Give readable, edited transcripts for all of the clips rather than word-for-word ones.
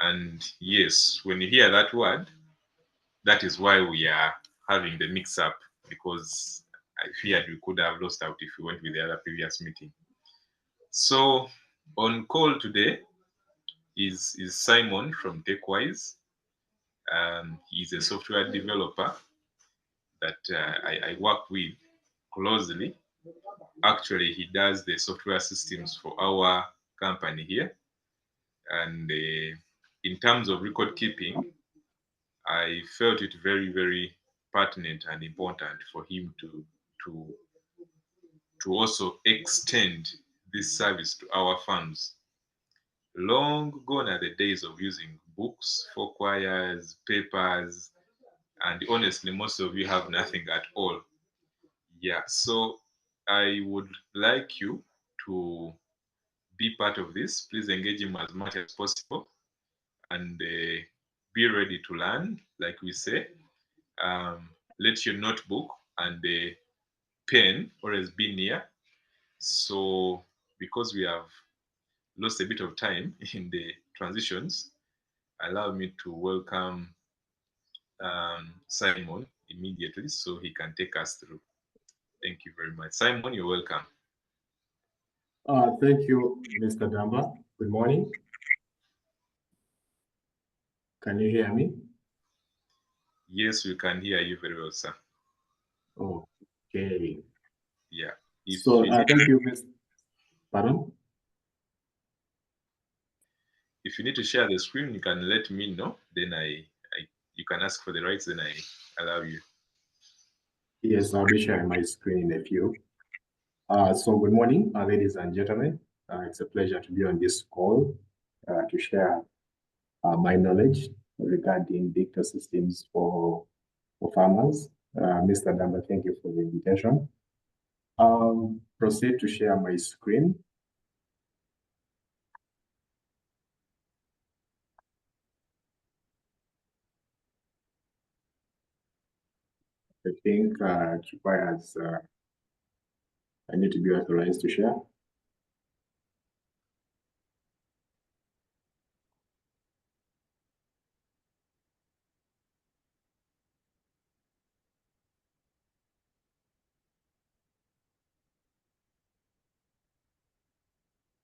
And yes, when you hear that word, that is why we are having the mix-up, because I feared we could have lost out if we went with the other previous meeting. So on call today is Simon from Techwise. He's a software developer that I work with closely. Actually, he does the software systems for our company here. And in terms of record keeping, I felt it very, very pertinent and important for him to to also extend this service to our farms. Long gone are the days of using books for choirs, papers, and honestly, most of you have nothing at all. Yeah, so I would like you to be part of this. Please engage him as much as possible and be ready to learn, like we say. Let your notebook and the pen always be near. So, because we have lost a bit of time in the transitions, allow me to welcome Simon immediately so he can take us through. Thank you very much. Simon, you're welcome. Thank you, Mr. Damba. Good morning. Can you hear me? Yes, we can hear you very well, sir. Okay. Yeah. Thank you, Mr. Pardon? If you need to share the screen, you can let me know. Then you can ask for the rights. Then I allow you. Yes, I'll be sharing my screen in a few. So good morning, ladies and gentlemen. It's a pleasure to be on this call to share my knowledge regarding digital systems for farmers. Mr. Damba, thank you for the invitation. Proceed to share my screen. I think it requires, I need to be authorized to share.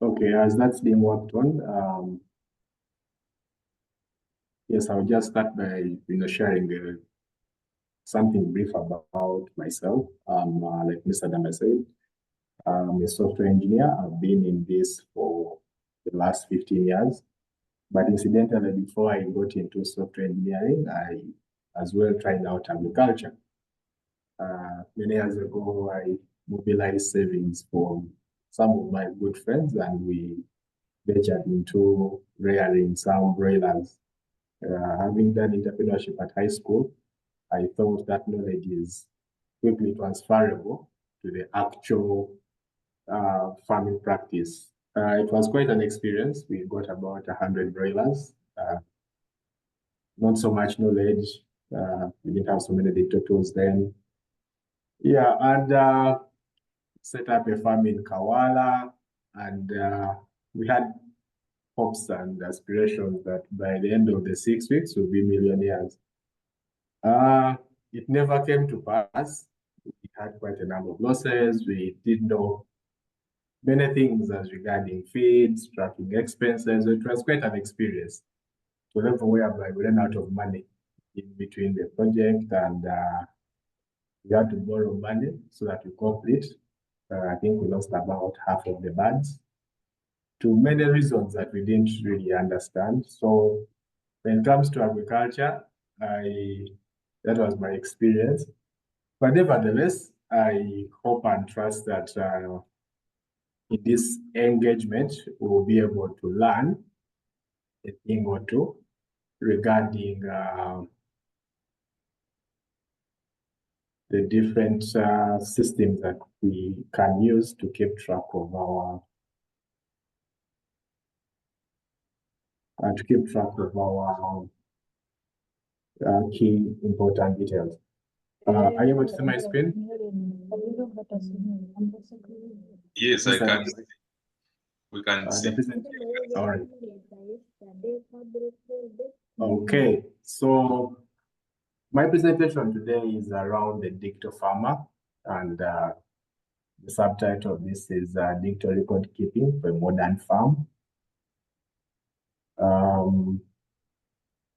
Okay, as that's being worked on, yes, I'll just start by sharing something brief about myself. Like Mr. Damba said, I'm a software engineer. I've been in this for the last 15 years. But incidentally, before I got into software engineering, I as well tried out agriculture. Many years ago, I mobilized savings from some of my good friends, and we ventured into rearing some broilers. Having done entrepreneurship at high school, I thought that knowledge is quickly transferable to the actual farming practice. It was quite an experience. We got about 100 broilers. Not so much knowledge. We didn't have so many digital tools then. Yeah, and set up a farm in Kezaala, and we had hopes and aspirations that by the end of the 6 weeks we'll be millionaires. It never came to pass. We had quite a number of losses. We didn't know many things as regarding feeds, tracking expenses. It was quite an experience to the level whereby we ran out of money in between the project, and we had to borrow money so that we complete. I think we lost about half of the birds to many reasons that we didn't really understand. So when it comes to agriculture, that was my experience. But nevertheless, I hope and trust that in this engagement, we'll be able to learn a thing or two regarding the different systems that we can use to keep track of our key important details. Are you able to see my screen? Yes, I can. We can see. All right. Okay, so my presentation today is around the digital farmer, and the subtitle of this is Digital Record Keeping for a Modern Farm.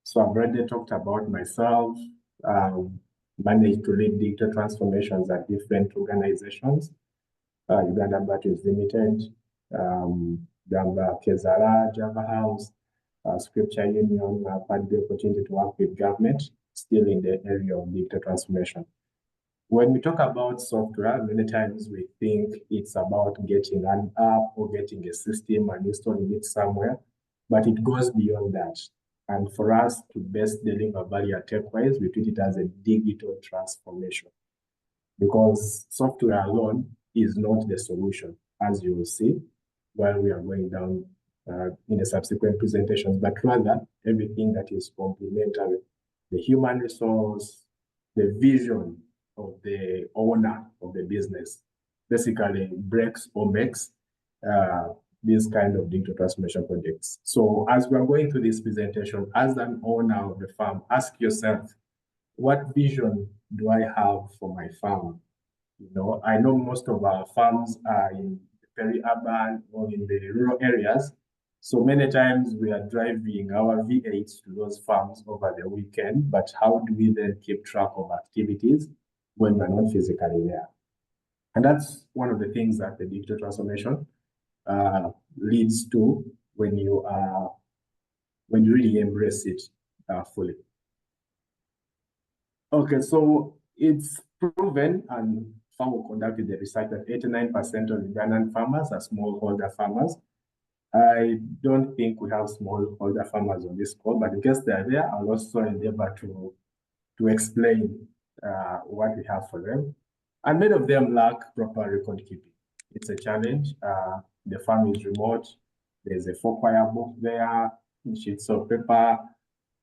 So I've already talked about myself, managed to lead digital transformations at different organizations, Uganda Batteries Limited, Damba, Kezaala, Java House, Scripture Union. I've had the opportunity to work with government, still in the area of digital transformation. When we talk about software, many times we think it's about getting an app or getting a system and installing it somewhere, but it goes beyond that. And for us to best deliver value at Techwise, we treat it as a digital transformation, because software alone is not the solution, as you will see while we are going down in the subsequent presentations, but rather everything that is complementary, the human resource, the vision of the owner of the business, basically breaks or makes these kind of digital transformation projects. So as we are going through this presentation, as an owner of the farm, ask yourself, what vision do I have for my farm? You know, I know most of our farms are in peri-urban or in the rural areas. So many times we are driving our V8s to those farms over the weekend, but how do we then keep track of activities when we're not physically there? And that's one of the things that the digital transformation leads to when you really embrace it fully. Okay, so it's proven, and FAO conducted the research, that 89% of Ugandan farmers are smallholder farmers. I don't think we have smallholder farmers on this call, but in case they're there, I'll also endeavor to explain what we have for them. And many of them lack proper record keeping. It's a challenge. The farm is remote. There's a 4-quire book there, sheets of paper,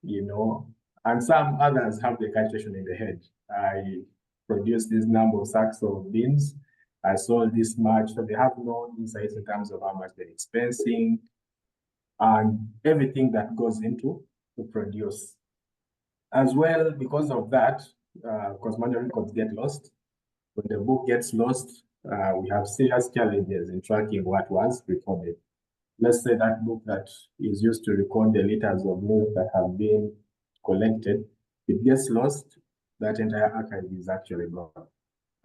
you know, and some others have the calculation in the head. I produced this number of sacks of beans, I sold this much, so they have no insights in terms of how much they're expensing and everything that goes into to produce. As well, because of that, because manual records get lost, when the book gets lost, we have serious challenges in tracking what was recorded. Let's say that book that is used to record the liters of milk that have been collected, it gets lost, that entire archive is actually gone.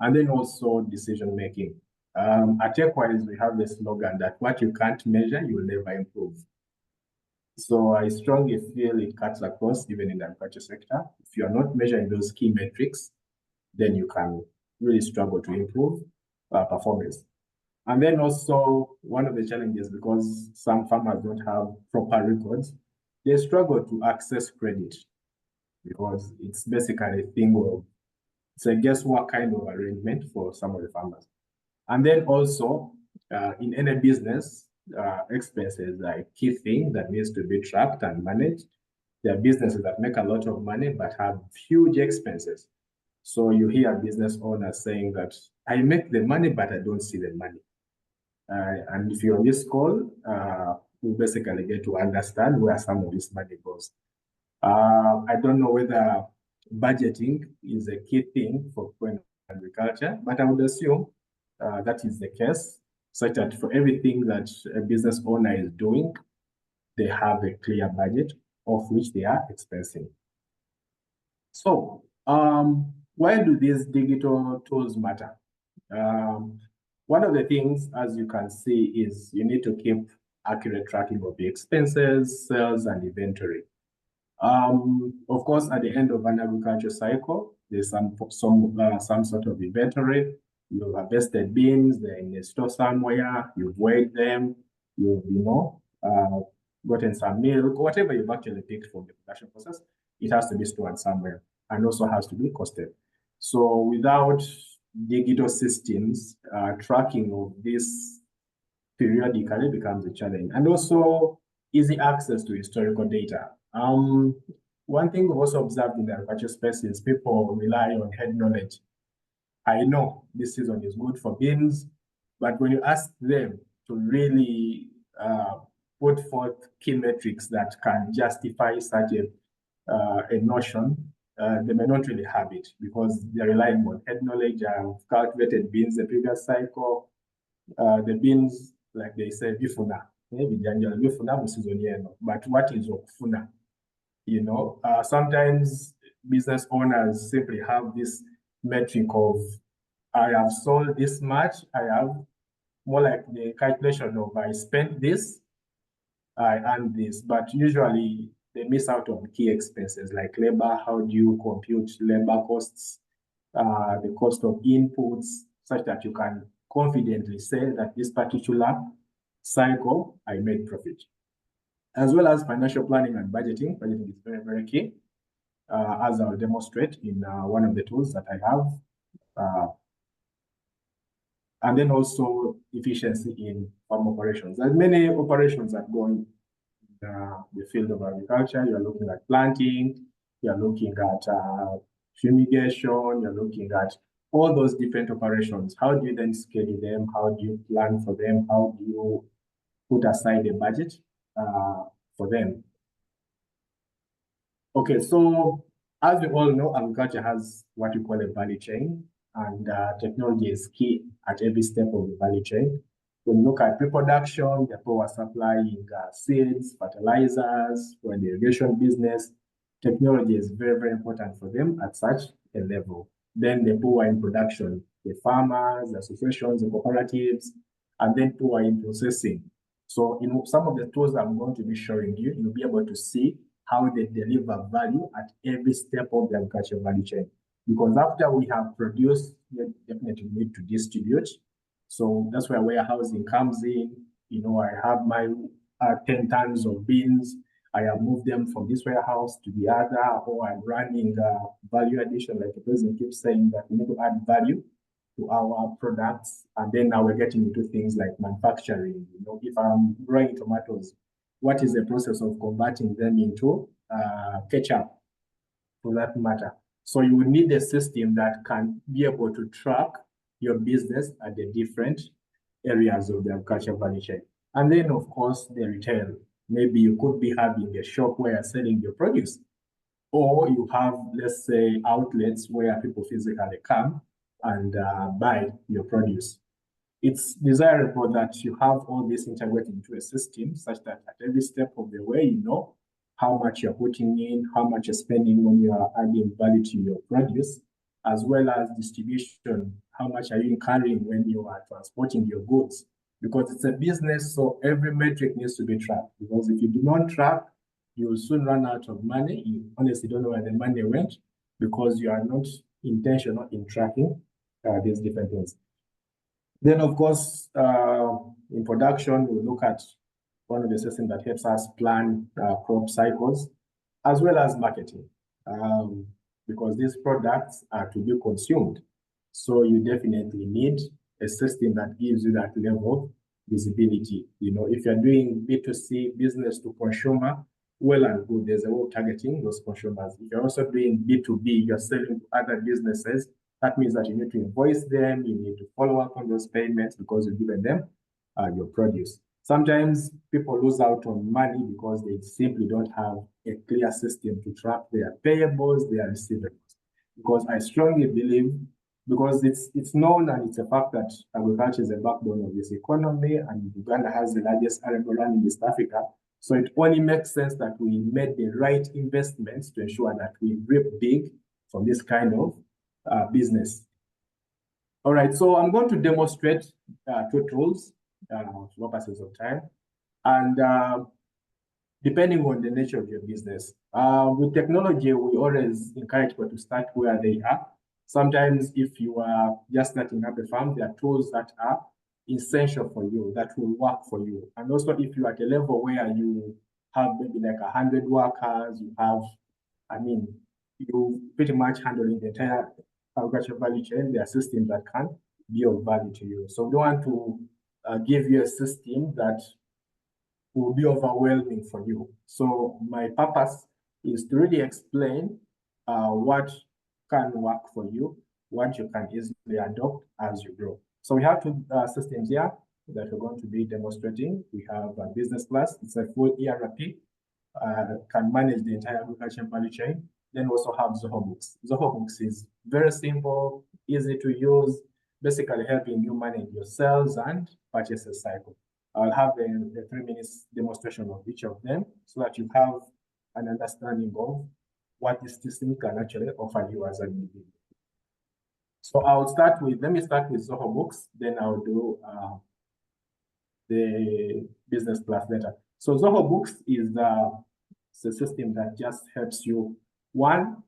And then also decision making. At Techwise, we have the slogan that what you can't measure, you will never improve. So I strongly feel it cuts across even in the agriculture sector. If you are not measuring those key metrics, then you can really struggle to improve performance. And then also one of the challenges, because some farmers don't have proper records, they struggle to access credit, because it's basically a thing of, it's a guesswork kind of arrangement for some of the farmers. And then also in any business, expenses are a key thing that needs to be tracked and managed. There are businesses that make a lot of money but have huge expenses. So you hear business owners saying that I make the money, but I don't see the money. And if you're on this call, we basically get to understand where some of this money goes. I don't know whether budgeting is a key thing for agriculture, but I would assume that is the case, such that for everything that a business owner is doing, they have a clear budget of which they are expensing. So, why do these digital tools matter? One of the things, as you can see, is you need to keep accurate tracking of the expenses, sales, and inventory. Of course, at the end of an agriculture cycle, there's some sort of inventory. You've harvested beans, they're in a store somewhere, you've weighed them, you've, gotten some milk, whatever you've actually picked from the production process, it has to be stored somewhere and also has to be costed. So without digital systems, tracking of this periodically becomes a challenge. And also easy access to historical data. One thing we've also observed in the agriculture space is people rely on head knowledge. I know this season is good for beans, but when you ask them to really put forth key metrics that can justify such a a notion, they may not really have it because they're relying on head knowledge. I've cultivated beans the previous cycle. The beans, like they say, bifuna. But what is okufuna? You know, sometimes business owners simply have this metric of, I have sold this much, I have more like the calculation of I spent this, I earned this, but usually they miss out on key expenses like labor. How do you compute labor costs, the cost of inputs, such that you can confidently say that this particular cycle I made profit. As well as financial planning and budgeting. Budgeting is very, very key, as I'll demonstrate in one of the tools that I have. And then also efficiency in farm operations. There's many operations that go in the field of agriculture. You're looking at planting, you're looking at fumigation, you're looking at all those different operations. How do you then schedule them? How do you plan for them? How do you put aside a budget for them? Okay, so as we all know, agriculture has what we call a value chain, and technology is key at every step of the value chain. When you look at pre-production, the power supplying seeds, fertilizers, for the irrigation business, technology is very, very important for them at such a level. Then the power in production, the farmers, the associations, the cooperatives, and then power in processing. So in some of the tools I'm going to be showing you, you'll be able to see how they deliver value at every step of the agricultural value chain. Because after we have produced, we definitely need to distribute. So that's where warehousing comes in. You know, I have my 10 tons of beans. I have moved them from this warehouse to the other, or I'm running value addition, like the president keeps saying that we need to add value to our products. And then now we're getting into things like manufacturing. You know, if I'm growing tomatoes, what is the process of converting them into ketchup, for that matter? So you will need a system that can be able to track your business at the different areas of the agricultural value chain. And then, of course, the retail. Maybe you could be having a shop where you're selling your produce, or you have, let's say, outlets where people physically come and buy your produce. It's desirable that you have all this integrated into a system such that at every step of the way, you know how much you're putting in, how much you're spending when you are adding value to your produce, as well as distribution. How much are you incurring when you are transporting your goods? Because it's a business, so every metric needs to be tracked. Because if you do not track, you will soon run out of money. You honestly don't know where the money went because you are not intentional in tracking these different things. Then, of course, in production, we look at one of the systems that helps us plan crop cycles, as well as marketing, because these products are to be consumed. So you definitely need a system that gives you that level of visibility. You know, if you're doing B2C, business to consumer, well and good, there's a way of targeting those consumers. If you're also doing B2B, you're selling to other businesses, that means that you need to invoice them, you need to follow up on those payments because you've given them your produce. Sometimes people lose out on money because they simply don't have a clear system to track their payables, their receivables. Because I strongly believe, because it's known and it's a fact that agriculture is the backbone of this economy, and Uganda has the largest arable land in East Africa. So it only makes sense that we made the right investments to ensure that we reap big from this kind of business. All right, so I'm going to demonstrate two tools for purposes of time. And depending on the nature of your business, with technology, we always encourage people to start where they are. Sometimes if you are just starting up a farm, there are tools that are essential for you, that will work for you. And also if you're at a level where you have maybe like 100 workers, you have, you pretty much handling the entire agricultural value chain, there are systems that can be of value to you. So we don't want to give you a system that will be overwhelming for you. So my purpose is to really explain what can work for you, what you can easily adopt as you grow. So we have two systems here that we're going to be demonstrating. We have Business Plus, it's a full ERP. can manage the entire agriculture value chain. Then we also have Zoho Books. Zoho Books is very simple, easy to use, basically helping you manage your sales and purchases cycle. I'll have a 3-minute demonstration of each of them so that you have an understanding of what this system can actually offer you as an individual. So let me start with Zoho Books, then I'll do the business plus data. So Zoho Books is a system that just helps you, one,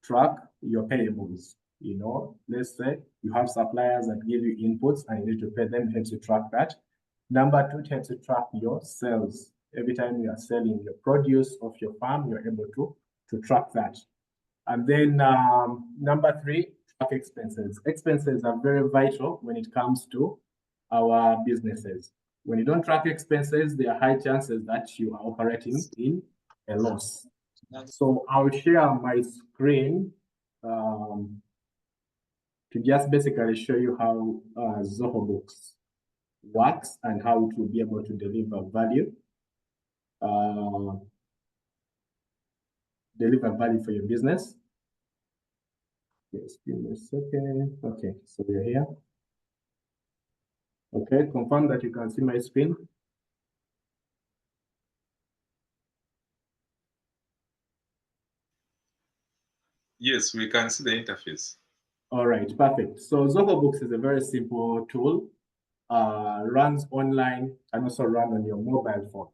track your payables. You know, let's say you have suppliers that give you inputs and you need to pay them, it helps you track that. Number two, it helps you track your sales. Every time you are selling your produce of your farm, you're able to track that. And then number three, track expenses. Expenses are very vital when it comes to our businesses. When you don't track expenses, there are high chances that you are operating in a loss. So I'll share my screen to just basically show you how Zoho Books works and how it will be able to deliver value. Deliver value for your business. Yes, give me a second. Okay, so we're here. Okay, confirm that you can see my screen. Yes, we can see the interface. All right, perfect. So Zoho Books is a very simple tool. Runs online and also run on your mobile phone.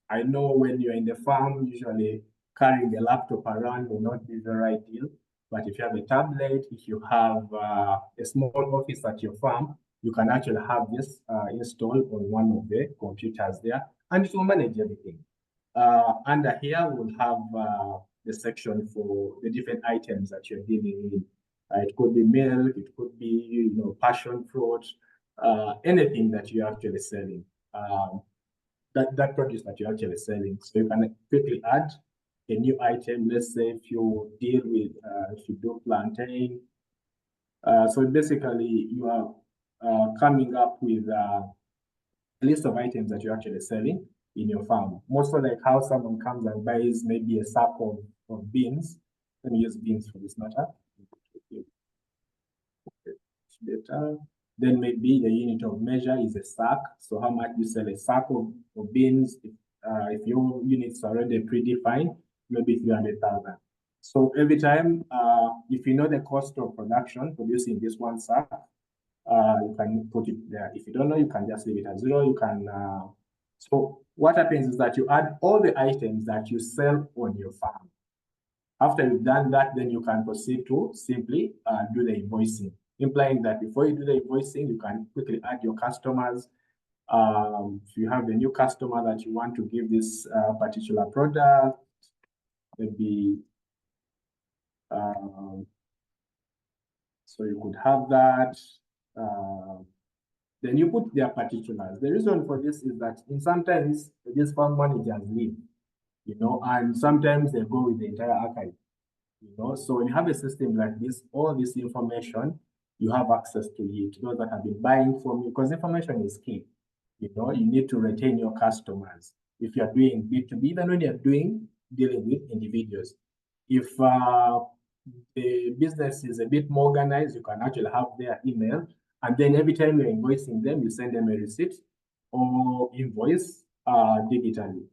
I know when you're in the farm, usually carrying a laptop around will not be very ideal. But if you have a tablet, if you have a small office at your farm, you can actually have this installed on one of the computers there, and it will manage everything. Under here, we'll have the section for the different items that you're dealing in. It could be milk, it could be passion fruit, anything that you're actually selling. That produce that you're actually selling. So you can quickly add a new item. Let's say if you deal with, if you do plantain. So basically you are coming up with a list of items that you're actually selling in your farm. Mostly like how someone comes and buys maybe a sack of beans. Let me use beans for this matter. Better. Then maybe the unit of measure is a sack. So how much you sell a sack of beans? If your units are already predefined, maybe 300,000. So every time, if you know the cost of production producing this one sack, you can put it there. If you don't know, you can just leave it at 0. You can. So what happens is that you add all the items that you sell on your farm. After you've done that, then you can proceed to simply do the invoicing, implying that before you do the invoicing, you can quickly add your customers. If you have a new customer that you want to give this particular product, maybe, so you could have that. Then you put their particulars. The reason for this is that sometimes these farm managers leave, and sometimes they go with the entire archive. So when you have a system like this, all this information, you have access to it. Those that have been buying from you, because information is key. You need to retain your customers. If you're doing B2B, even when you're dealing with individuals, if the business is a bit more organized, you can actually have their email, and then every time you're invoicing them, you send them a receipt or invoice digitally.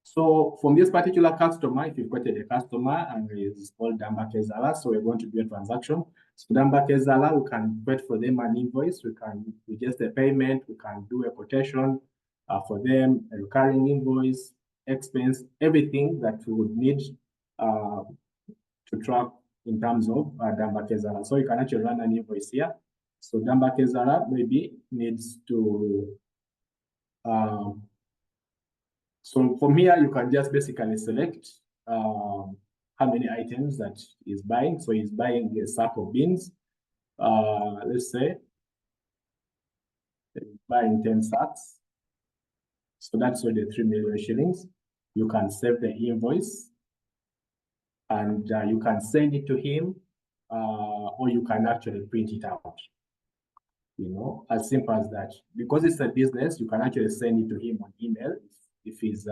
So from this particular customer, if you've got a customer and it's called Damba Kezaala, so we're going to do a transaction. So Damba Kezaala, we can wait for them an invoice. We can suggest a payment. We can do a quotation for them, a recurring invoice, expense, everything that we would need to track in terms of Damba Kezaala. So you can actually run an invoice here. So Damba Kezaala maybe needs to so from here, you can just basically select how many items that he's buying. So he's buying a sack of beans. Let's say he's buying 10 sacks. So that's where the 3 million shillings. You can save the invoice and you can send it to him, or you can actually print it out. As simple as that. Because it's a business, you can actually send it to him on email if he's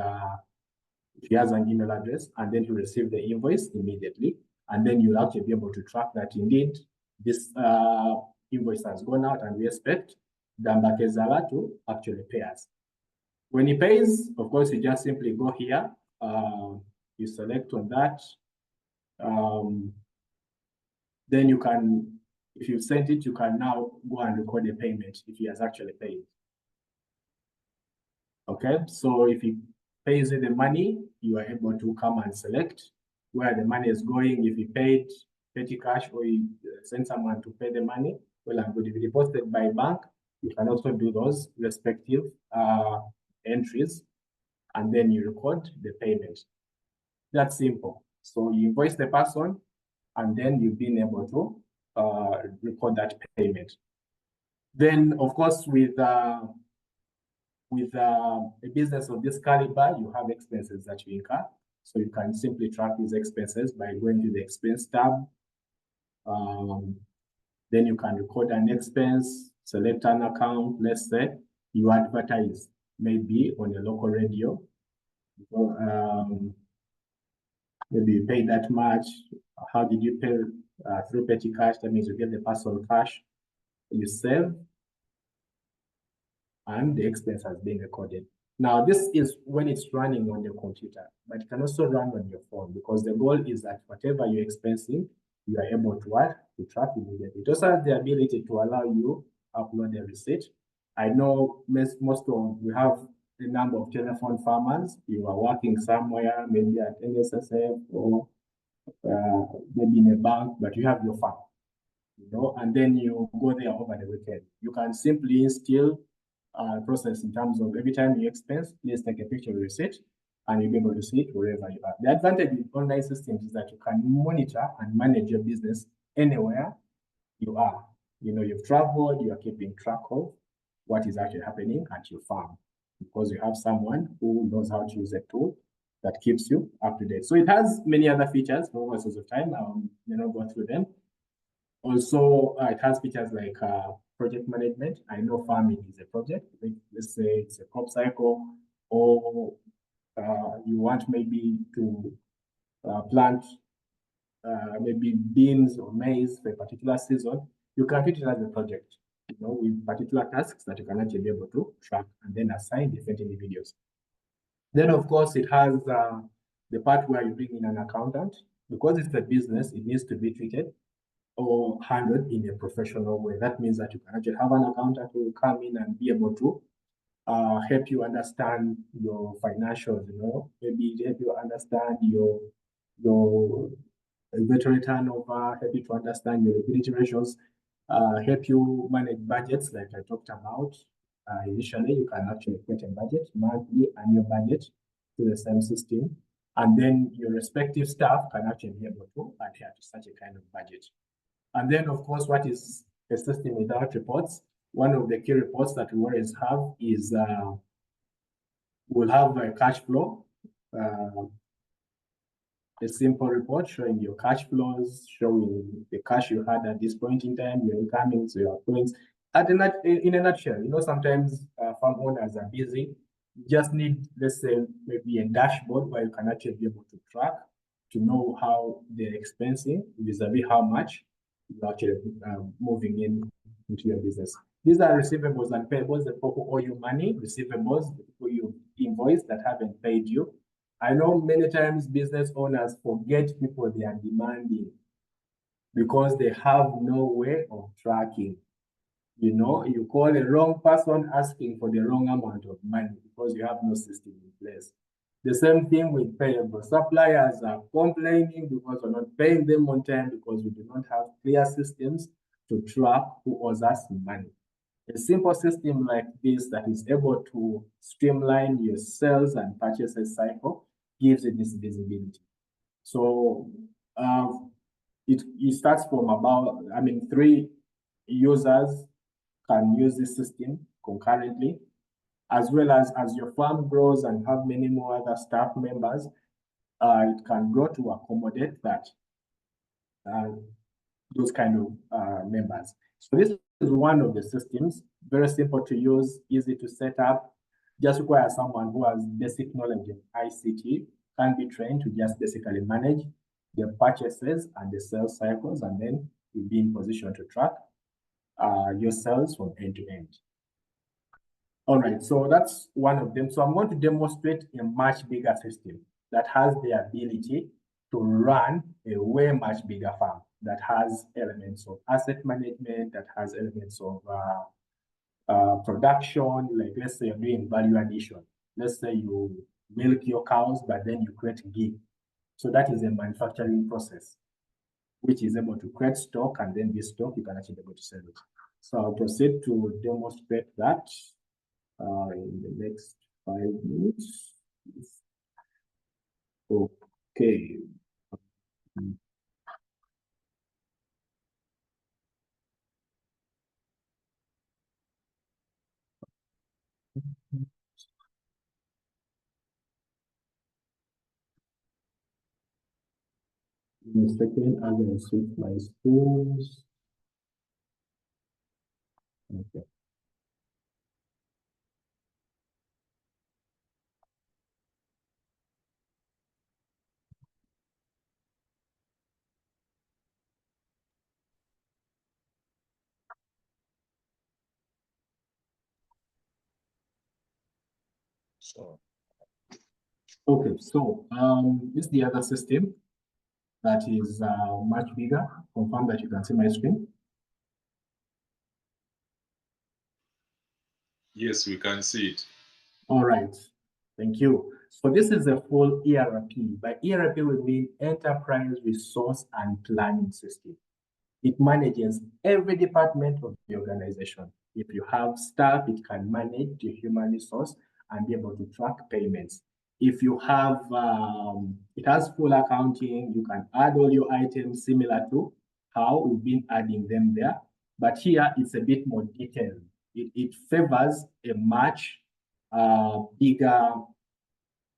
He has an email address, and then he'll receive the invoice immediately. And then you'll actually be able to track that indeed this invoice has gone out, and we expect Damba Kezaala to actually pay us. When he pays, of course, you just simply go here, you select on that. Then you can, if you've sent it, you can now go and record a payment if he has actually paid. Okay, so if he pays you the money, you are able to come and select where the money is going. If he paid petty cash or you send someone to pay the money, well and good. If you deposited by bank, you can also do those respective entries, and then you record the payment. That's simple. So you invoice the person, and then you've been able to record that payment. Then, of course, with a business of this caliber, you have expenses that you incur. So you can simply track these expenses by going to the expense tab. Then you can record an expense, select an account. Let's say you advertise maybe on a local radio. So, maybe you pay that much. How did you pay? Through petty cash. That means you get the person cash, you save, and the expense has been recorded. Now, this is when it's running on the computer, but it can also run on your phone, because the goal is that whatever you're expensing, you are able to track immediately. It also has the ability to allow you upload a receipt. I know most of we have a number of telephone farmers. You are working somewhere, maybe at NSSF or maybe in a bank, but you have your farm, and then you go there over the weekend. You can simply still process in terms of every time you expense, please take a picture of the receipt, and you'll be able to see it wherever you are. The advantage with online systems is that you can monitor and manage your business anywhere you are. You've traveled, you are keeping track of what is actually happening at your farm, because you have someone who knows how to use a tool that keeps you up to date. So it has many other features. For most of the time, I'll not go through them. Also, it has features like project management. I know farming is a project. Let's say it's a crop cycle, or you want maybe to plant maybe beans or maize for a particular season. You can treat it as a project, with particular tasks that you can actually be able to track and then assign different individuals. Then, of course, it has the part where you bring in an accountant. Because it's a business, it needs to be treated or handled in a professional way. That means that you can actually have an accountant who will come in and be able to help you understand your financials, maybe help you understand your inventory turnover, help you to understand your liquidity ratios, help you manage budgets like I talked about. Initially, you can actually create a budget, monthly, annual budget to the same system. And then your respective staff can actually be able to adhere to such a kind of budget. And then, of course, what is a system without reports? One of the key reports that we always have is we'll have a cash flow, a simple report showing your cash flows, showing the cash you had at this point in time, your incomings, your outgoings. In a nutshell, sometimes farm owners are busy. You just need, let's say, maybe a dashboard where you can actually be able to track, to know how they're expensing vis-a-vis how much you're actually moving into your business. These are receivables and payables, the people who owe you money, receivables, the people you invoice that haven't paid you. I know many times business owners forget people they are demanding because they have no way of tracking. You call a wrong person asking for the wrong amount of money because you have no system in place. The same thing with payable. Suppliers are complaining because we're not paying them on time because we do not have clear systems to track who owes us money. A simple system like this that is able to streamline your sales and purchases cycle gives you this visibility. So it starts from about, 3 users can use this system concurrently, as well as your farm grows and have many more other staff members, it can grow to accommodate that, those kind of members. So this is one of the systems, very simple to use, easy to set up, just requires someone who has basic knowledge of ICT can be trained to just basically manage the purchases and the sales cycles, and then you'll be in position to track your sales from end to end. All right, so that's one of them. So I'm going to demonstrate a much bigger system that has the ability to run a way much bigger farm, that has elements of asset management, that has elements of production. Like, let's say you're doing value addition. Let's say you milk your cows, but then you create ghee. So that is a manufacturing process, which is able to create stock, and then this stock you can actually be able to sell it. So I'll proceed to demonstrate that in the next 5 minutes. Okay. In a second, I'm going to switch my screens. Okay. Okay, so this is the other system that is much bigger. Confirm that you can see my screen. Yes, we can see it. All right, thank you. So this is a full ERP. By ERP, we mean Enterprise Resource and Planning System. It manages every department of the organization. If you have staff, it can manage the human resource and be able to track payments. If you have, it has full accounting, you can add all your items similar to how we've been adding them there. But here it's a bit more detailed. It favors a much bigger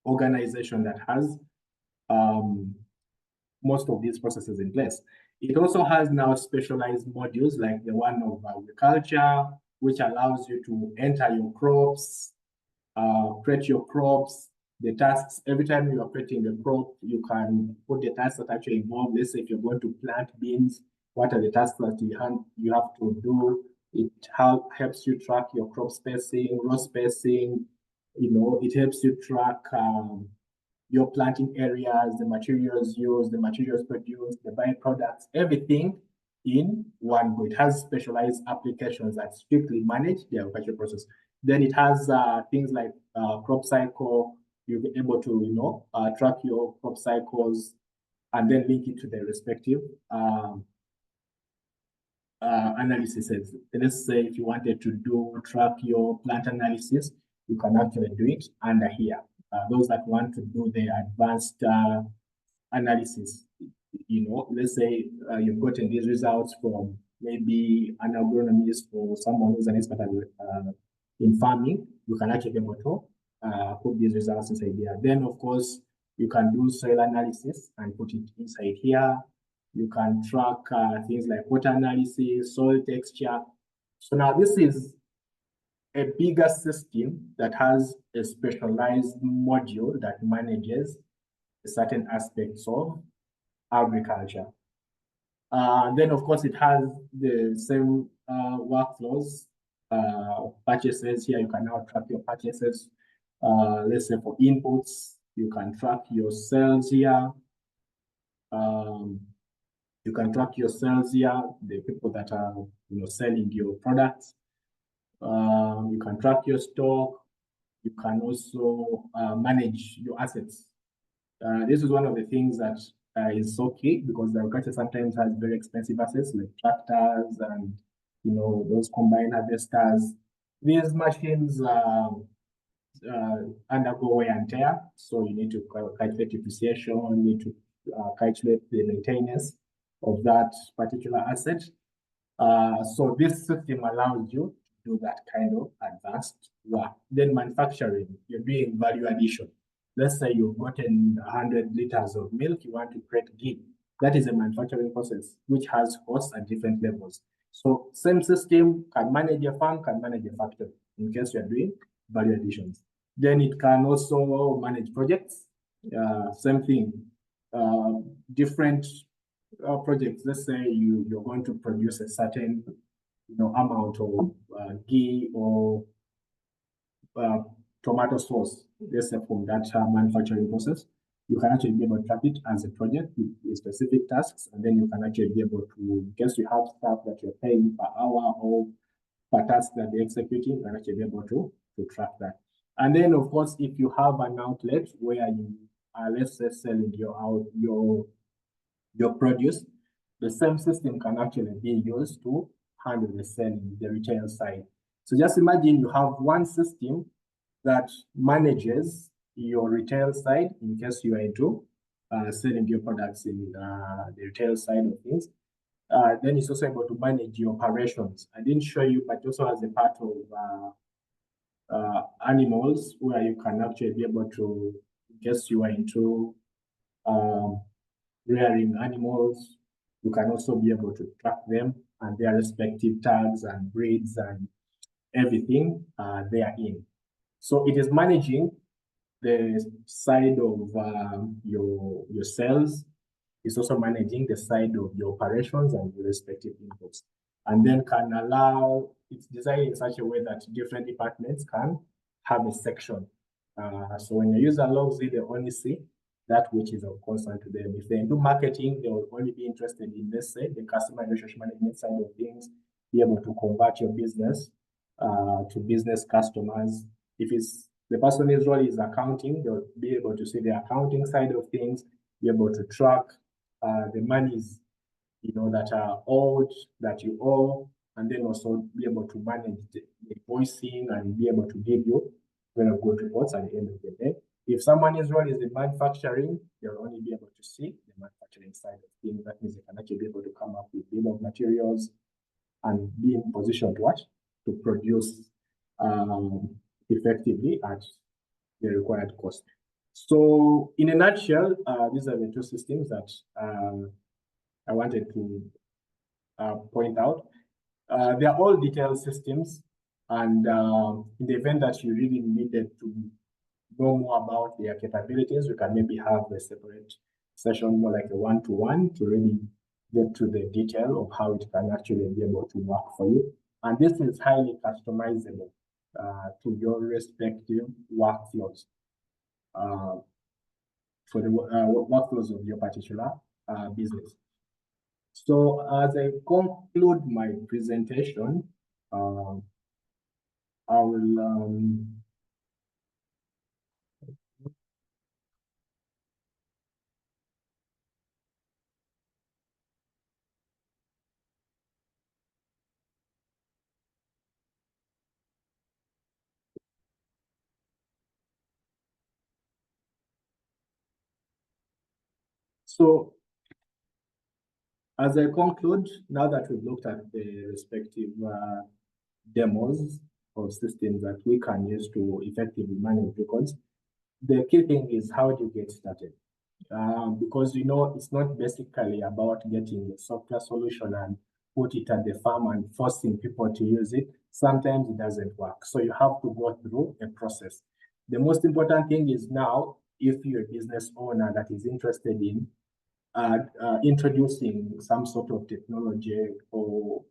organization that has most of these processes in place. It also has now specialized modules like the one of agriculture, which allows you to enter your crops, create your crops, the tasks. Every time you are creating a crop, you can put the tasks that actually involve. Let's say if you're going to plant beans, what are the tasks that you have to do? It helps you track your crop spacing, row spacing. It helps you track your planting areas, the materials used, the materials produced, the byproducts, everything in one go. It has specialized applications that strictly manage the agricultural process. Then it has things like crop cycle. You'll be able to, track your crop cycles and then link it to the respective analysis. Let's say if you wanted to track your plant analysis, you can actually do it under here. Those that want to do the advanced analysis, let's say you've gotten these results from maybe an agronomist or someone who's an expert in farming, you can actually be able to put these results inside here. Then, of course, you can do soil analysis and put it inside here. You can track things like water analysis, soil texture. So now this is a bigger system that has a specialized module that manages certain aspects of agriculture. Then, of course, it has the same workflows, purchases. Here, you can now track your purchases. Let's say for inputs, you can track your sales here. You can track your sales here, the people that are selling your products. You can track your stock. You can also manage your assets. This is one of the things that is so key, because the agriculture sometimes has very expensive assets like tractors and those combine harvesters. These machines undergo wear and tear, so you need to calculate depreciation. You need to calculate the maintenance of that particular asset. So this system allows you to do that kind of advanced work. Then manufacturing, you're doing value addition. Let's say you've gotten 100 liters of milk, you want to create ghee. That is a manufacturing process which has costs at different levels. So same system can manage a farm, can manage a factory in case you're doing value additions. Then it can also manage projects. Same thing. Different projects. Let's say you're going to produce a certain amount of ghee or tomato sauce. Let's say from that manufacturing process, you can actually be able to track it as a project with specific tasks, and then you can actually be able to, in case you have staff that you're paying per hour or per task that they're executing, you can actually be able to track that. And then, of course, if you have an outlet where you are, let's say, selling your produce, the same system can actually be used to handle the selling, the retail side. So just imagine you have one system that manages your retail side in case you are into selling your products in the retail side of things. Then it's also able to manage your operations. I didn't show you, but also as a part of animals, where you can actually be able to, in case you are into rearing animals, you can also be able to track them and their respective tags and breeds and everything they are in. So it is managing the side of your sales. It's also managing the side of your operations and your respective inputs, and then can allow, it's designed in such a way that different departments can have a section. So when the user logs in, they only see that which is of concern to them. If they do marketing, they will only be interested in, let's say, the customer relationship management side of things, be able to convert your business to business customers. If it's the person's role is accounting, they'll be able to see the accounting side of things, be able to track the monies, that are owed, that you owe, and then also be able to manage the invoicing and be able to give you very good reports at the end of the day. If someone's role is in manufacturing, they'll only be able to see the manufacturing side of things. That means they can actually be able to come up with bill of materials and be in position to produce effectively at the required cost. So in a nutshell, these are the two systems that I wanted to point out. They are all detailed systems, and in the event that you really needed to know more about their capabilities, we can maybe have a separate session, more like a one-to-one, to really get to the detail of how it can actually be able to work for you. And this is highly customizable to your respective workflows, for the workflows of your particular business. So as I conclude my presentation, I will so as I conclude, now that we've looked at the respective demos of systems that we can use to effectively manage records, the key thing is, how do you get started? Because it's not basically about getting a software solution and put it at the farm and forcing people to use it. Sometimes it doesn't work. So you have to go through a process. The most important thing is, now, if you're a business owner that is interested in introducing some sort of technology or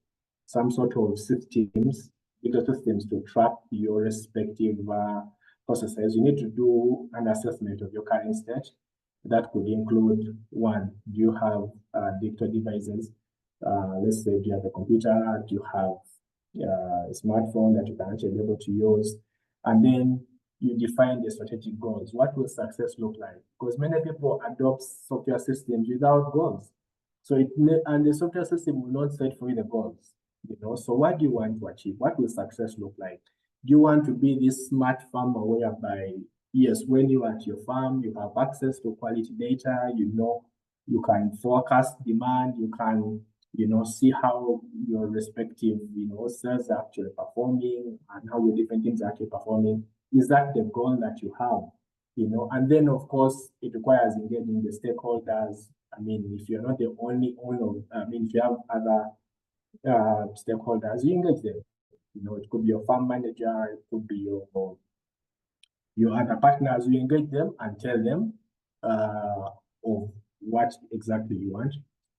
some sort of systems, ecosystems to track your respective processes, you need to do an assessment of your current state. That could include, one, do you have digital devices? Let's say, do you have a computer? Do you have a smartphone that you can actually be able to use? And then you define the strategic goals. What will success look like? Because many people adopt software systems without goals. So and the software system will not set for you the goals. So what do you want to achieve? What will success look like? Do you want to be this smart farmer whereby, yes, when you are at your farm, you have access to quality data, you can forecast demand, you can, see how your respective, sales are actually performing and how your different things are actually performing. Is that the goal that you have? And then, of course, it requires engaging the stakeholders. I mean, if you're not the only owner, if you have other stakeholders, you engage them. It could be your farm manager, it could be your other partners. You engage them and tell them of what exactly you want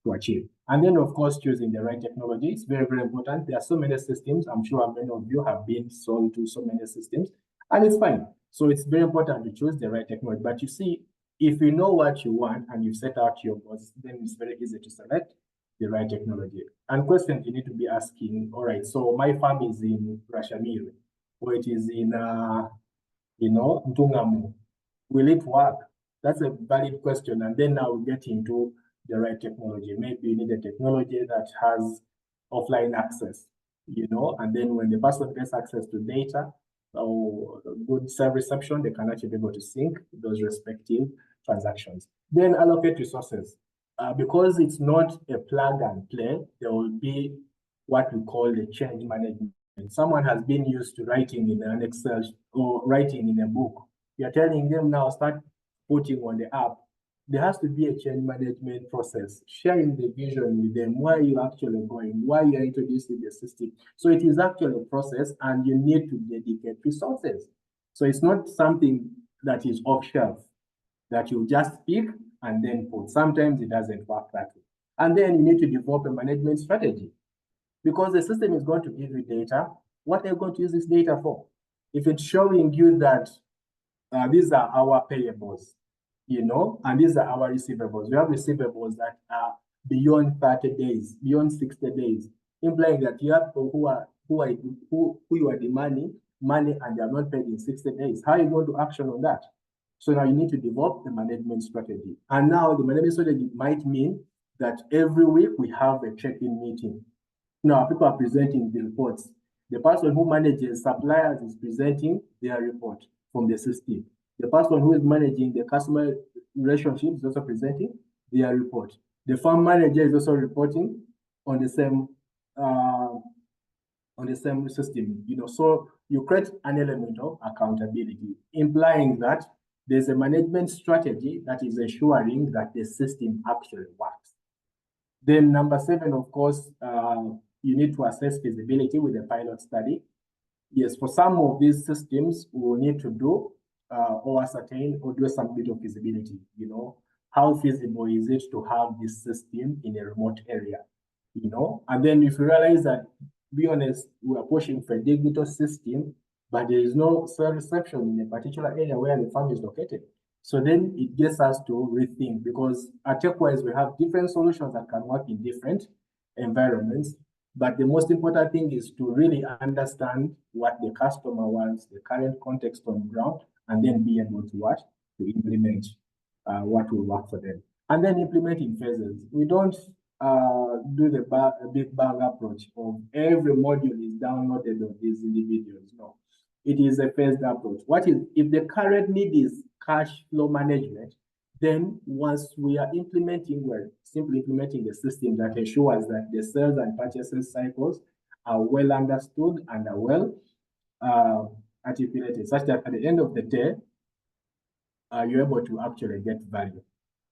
to achieve. And then, of course, choosing the right technology is very, very important. There are so many systems. I'm sure many of you have been sold to so many systems, and it's fine. So it's very important to choose the right technology. But you see, if you know what you want and you set out your goals, then it's very easy to select the right technology. And questions you need to be asking, all right, so my farm is in Rashamiri, or it is in, Ntungamu. Will it work? That's a valid question. And then now we get into the right technology. Maybe you need a technology that has offline access, and then when the person gets access to data or good server reception, they can actually be able to sync those respective transactions. Then allocate resources. Because it's not a plug and play, there will be what we call the change management. Someone has been used to writing in an Excel or writing in a book. You're telling them now start putting on the app. There has to be a change management process, sharing the vision with them, where you're actually going, why you're introducing the system. So it is actually a process and you need to dedicate resources. So it's not something that is off shelf that you just pick and then put. Sometimes it doesn't work that way. And then you need to develop a management strategy because the system is going to give you data. What are you going to use this data for? If it's showing you that these are our payables, and these are our receivables. We have receivables that are beyond 30 days, beyond 60 days, implying that you have people who you are demanding money and they are not paid in 60 days. How are you going to action on that? So now you need to develop the management strategy. And now the management strategy might mean that every week we have a check-in meeting. Now people are presenting the reports. The person who manages suppliers is presenting their report from the system. The person who is managing the customer relationship is also presenting their report. The farm manager is also reporting on the same system. So you create an element of accountability, implying that there's a management strategy that is ensuring that the system actually works. Then number 7, of course, you need to assess feasibility with a pilot study. Yes, for some of these systems, we will need to do or ascertain or do some bit of feasibility. How feasible is it to have this system in a remote area? And then if you realize that, to be honest, we are pushing for a digital system, but there is no cell reception in a particular area where the farm is located. So then it gets us to rethink, because at Techwise, we have different solutions that can work in different environments. But the most important thing is to really understand what the customer wants, the current context on the ground, and then be able to implement what will work for them. And then implement in phases. We don't do the big bang approach of every module is downloaded on these individuals. No, it is a phased approach. What is, if the current need is cash flow management, then once we are implementing, we're simply implementing a system that ensures that the sales and purchases cycles are well understood and are well articulated, such that at the end of the day, you're able to actually get value.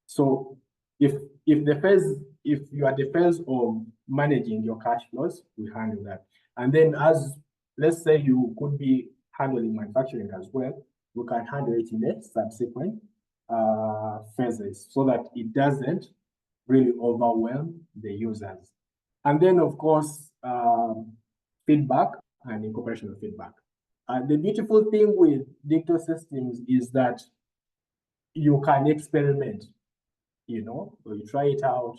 So if you are the phase of managing your cash flows, we handle that. And then let's say you could be handling manufacturing as well, we can handle it in a subsequent phases so that it doesn't really overwhelm the users. And then, of course, feedback and incorporation of feedback. The beautiful thing with digital systems is that you can experiment, you try it out,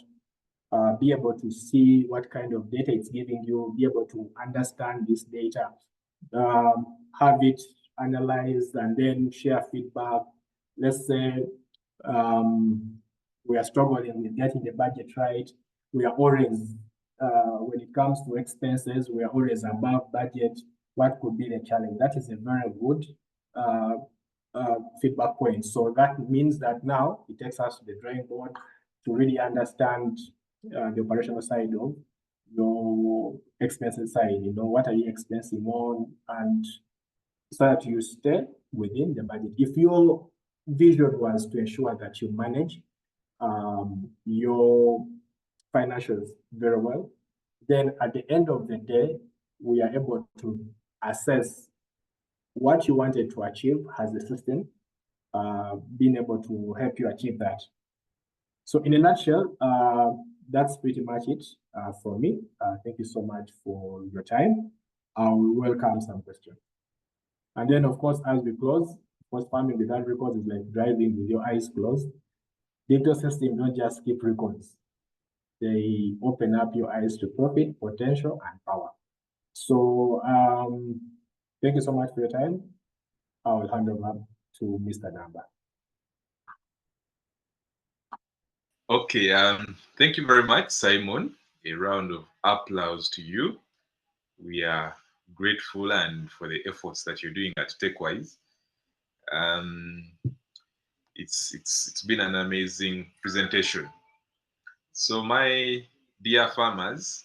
be able to see what kind of data it's giving you, be able to understand this data, have it analyzed, and then share feedback. Let's say we are struggling with getting the budget right. We are always, when it comes to expenses, we are always above budget. What could be the challenge? That is a very good feedback point. So that means that now it takes us to the drawing board to really understand the operational side of your expenses side. What are you expensing on, and so that you stay within the budget. If your vision was to ensure that you manage your financials very well, then at the end of the day, we are able to assess what you wanted to achieve as a system, being able to help you achieve that. So in a nutshell, that's pretty much it for me. Thank you so much for your time. I will welcome some questions. And then, of course, as we close, of course, farming without records is like driving with your eyes closed. Digital systems don't just keep records. They open up your eyes to profit, potential, and power. So thank you so much for your time. I will hand over to Mr. Damba. Okay, thank you very much, Simon. A round of applause to you. We are grateful and for the efforts that you're doing at Techwise. It's been an amazing presentation. So my dear farmers,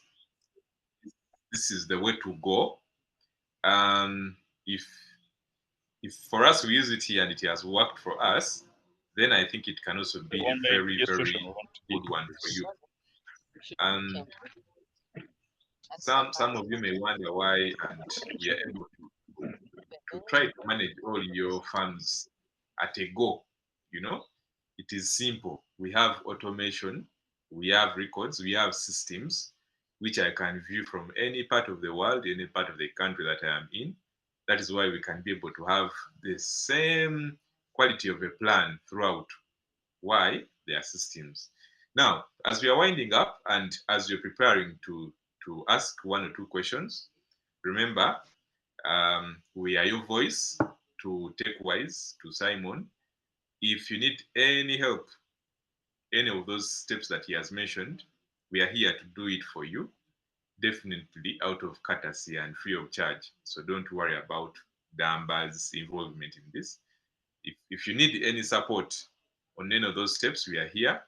this is the way to go. If for us we use it here and it has worked for us, then I think it can also be a very, very good one for you. Some of you may wonder why, and we are able to try to manage all your farms at a go. You know, it is simple. We have automation, we have records, we have systems which I can view from any part of the world, any part of the country that I am in. That is why we can be able to have the same quality of a plan throughout. Why? There are systems. Now, as we are winding up and as you're preparing to ask one or two questions, remember, we are your voice to Techwise, to Simon. If you need any help, any of those steps that he has mentioned, we are here to do it for you, definitely out of courtesy and free of charge. So don't worry about Damba's involvement in this. If you need any support on any of those steps, we are here.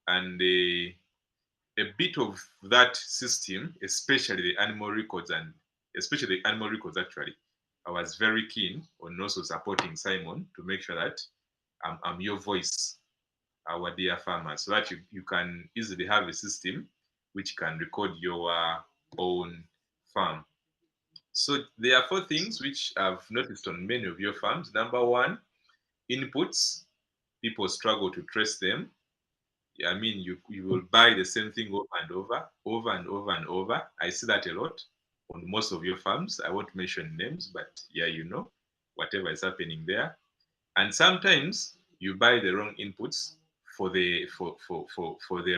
And a bit of that system, especially the animal records and especially the animal records actually, I was very keen on also supporting Simon to make sure that I'm your voice, our dear farmers, so that you can easily have a system which can record your own farm. So there are four things which I've noticed on many of your farms. Number one, inputs. People struggle to trace them. I mean, you will buy the same thing over and over, over and over and over. I see that a lot on most of your farms. I won't mention names, but yeah, you know, whatever is happening there. And sometimes you buy the wrong inputs for the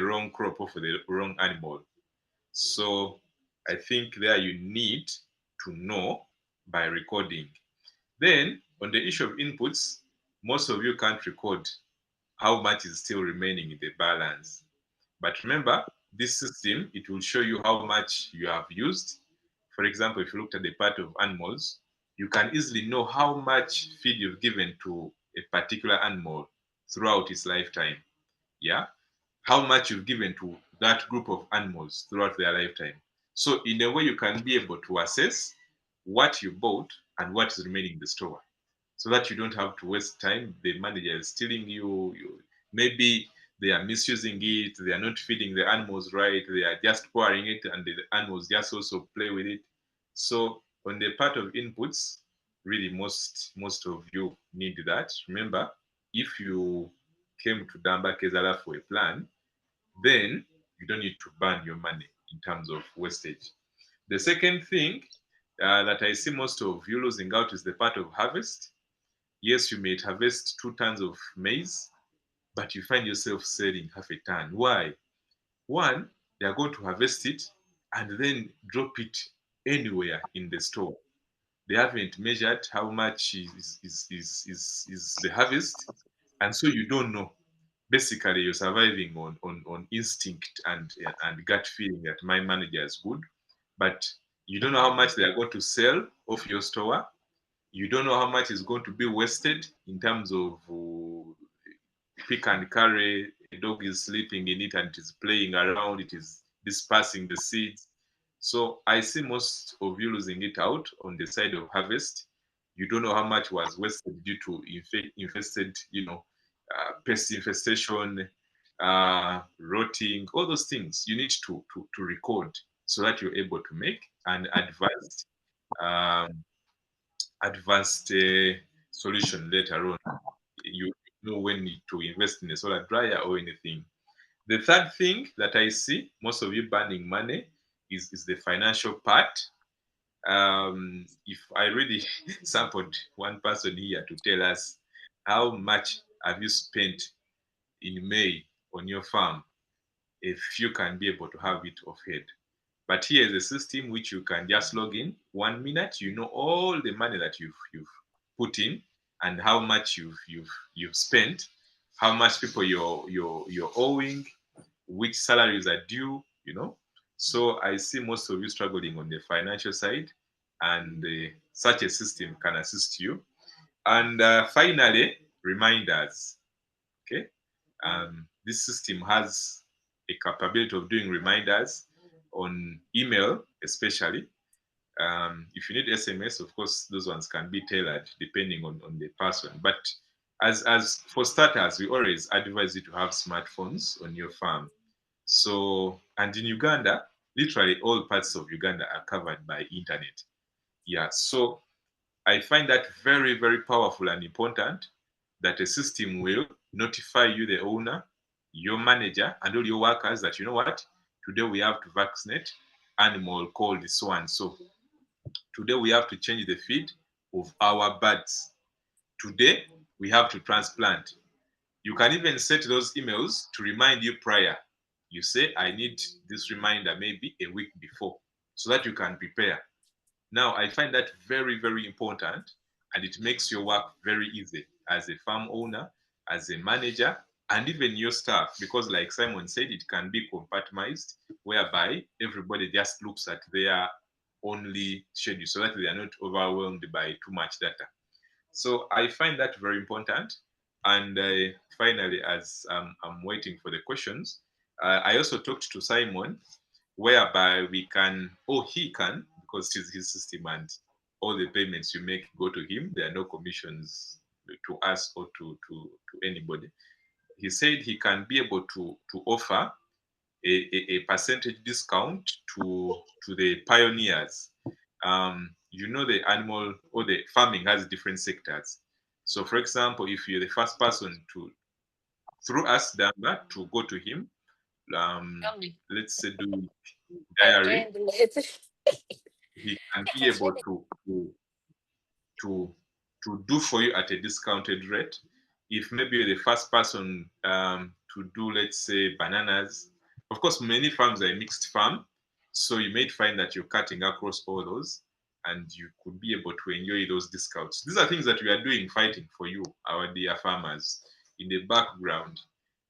wrong crop or for the wrong animal. So I think there you need to know by recording. Then on the issue of inputs, most of you can't record how much is still remaining in the balance. But remember, this system, it will show you how much you have used. For example, if you looked at the part of animals, you can easily know how much feed you've given to a particular animal throughout its lifetime. Yeah, how much you've given to that group of animals throughout their lifetime. So in a way, you can be able to assess what you bought and what is remaining in the store, so that you don't have to waste time. The manager is stealing you, maybe they are misusing it, they are not feeding the animals right, they are just pouring it and the animals just also play with it. So on the part of inputs, really most of you need that. Remember, if you came to Damba Kezaala for a plan, then you don't need to burn your money in terms of wastage. The second thing that I see most of you losing out is the part of harvest. Yes, you may harvest 2 tons of maize, but you find yourself selling half a ton. Why? One, they are going to harvest it and then drop it anywhere in the store. They haven't measured how much is the harvest, and so you don't know. Basically, you're surviving on instinct and gut feeling that my manager is good, but you don't know how much they are going to sell off your store. You don't know how much is going to be wasted in terms of pick and carry. A dog is sleeping in it and it is playing around, it is dispersing the seeds. So I see most of you losing it out on the side of harvest. You don't know how much was wasted due to infested, pest infestation, rotting, all those things you need to record so that you're able to make an um, advanced solution later on you know when to invest in a solar dryer or anything. The third thing that I see most of you burning money is the financial part. If I really sampled one person here to tell us how much have you spent in May on your farm, a few can be able to have it off head. But here is a system which you can just log in 1 minute. You know all the money that you've put in and how much you've spent, how much people you're owing, which salaries are due. So I see most of you struggling on the financial side, and such a system can assist you. And finally, reminders. Okay, this system has a capability of doing reminders on email, especially. If you need SMS, of course, those ones can be tailored depending on the person. But as for starters, we always advise you to have smartphones on your farm. So, and in Uganda, literally all parts of Uganda are covered by internet. Yeah, so I find that very, very powerful and important that a system will notify you, the owner, your manager, and all your workers that, you know what, today we have to vaccinate animal called so and so. Today we have to change the feed of our birds. Today we have to transplant. You can even set those emails to remind you prior. You say, I need this reminder maybe a week before so that you can prepare. Now, I find that very, very important, and it makes your work very easy as a farm owner, as a manager, and even your staff, because like Simon said, it can be compartmentalized, whereby everybody just looks at their only schedule so that they are not overwhelmed by too much data. So I find that very important. And finally, as I'm waiting for the questions, I also talked to Simon, whereby we can, or he can, because it's his system and all the payments you make go to him. There are no commissions to us or to anybody. He said he can be able to offer a percentage discount to the pioneers. The animal or the farming has different sectors. So, for example, if you're the first person to through us Damba to go to him, let's say do dairy, he can be able to to do for you at a discounted rate. If maybe you're the first person to do, let's say, bananas, of course, many farms are a mixed farm, so you may find that you're cutting across all those, and you could be able to enjoy those discounts. These are things that we are doing, fighting for you, our dear farmers. In the background,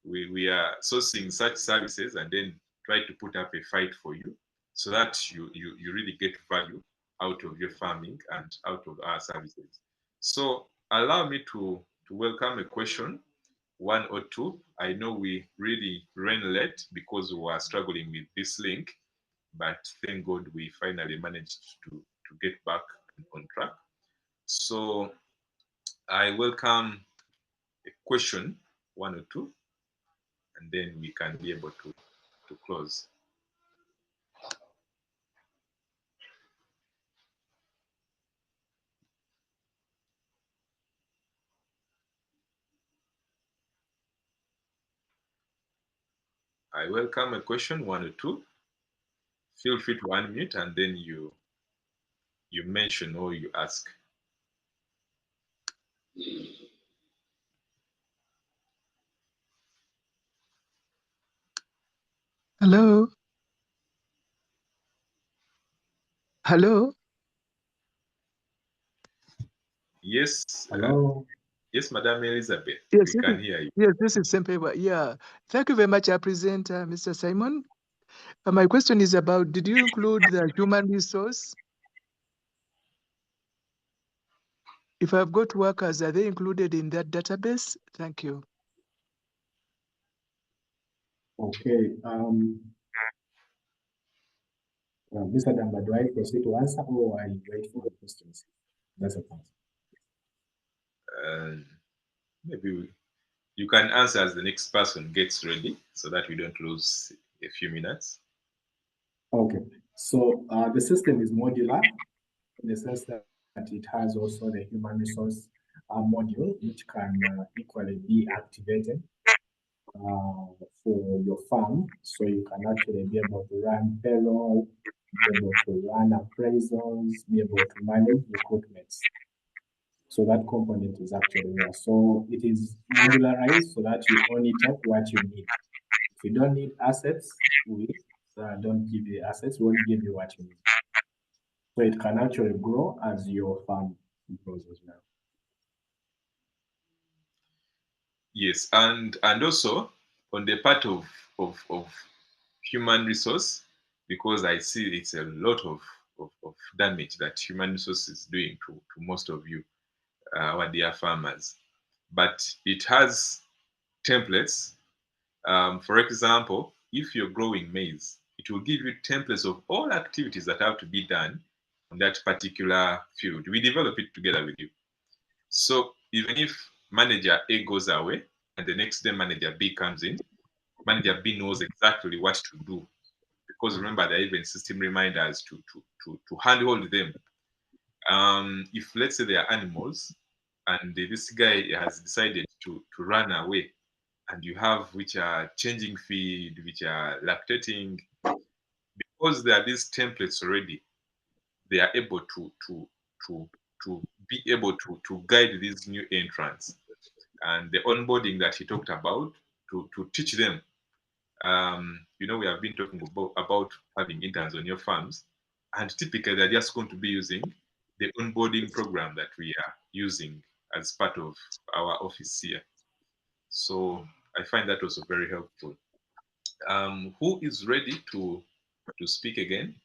we are sourcing such services and then try to put up a fight for you so that you really get value out of your farming and out of our services. So allow me to welcome a question, one or two. I know we really ran late because we were struggling with this link, but thank God we finally managed to get back on track. So I welcome a question, one or two, and then we can be able to close. I welcome a question, one or two. Feel free to unmute and then you mention or you ask. Hello? Hello? Yes. Hello. Yes, Madam Elizabeth, Yes, we can hear you. yes, this is Sempewa. Yeah. Thank you very much, I present Mr. Simon. My question is about, did you include the human resource? If I've got workers, are they included in that database? Thank you. Okay. Mr. Damba, do I proceed to answer or I wait for the questions? That's a pass. Maybe you can answer as the next person gets ready so that we don't lose a few minutes. Okay. So the system is modular in the sense that it has also the human resource module which can equally be activated for your farm. So you can actually be able to run payroll, be able to run appraisals, be able to manage recruitments. So that component is actually there. So it is modularized so that you only take what you need. If you don't need assets, we don't give you assets, we'll give you what you need. So it can actually grow as your farm grows as well. Yes, and also on the part of human resource, because I see it's a lot of damage that human resource is doing to most of you, our dear farmers. But it has templates. For example, if you're growing maize, it will give you templates of all activities that have to be done on that particular field. We develop it together with you. So even if manager A goes away and the next day manager B comes in, manager B knows exactly what to do. Because remember, there are even system reminders to handhold them. If let's say they are animals and this guy has decided to run away, and you have which are changing feed, which are lactating, because there are these templates already, they are able to be able to guide these new entrants. And the onboarding that he talked about, to teach them. We have been talking about having interns on your farms, and typically they're just going to be using the onboarding program that we are using as part of our office here. So I find that also very helpful. Who is ready to speak again?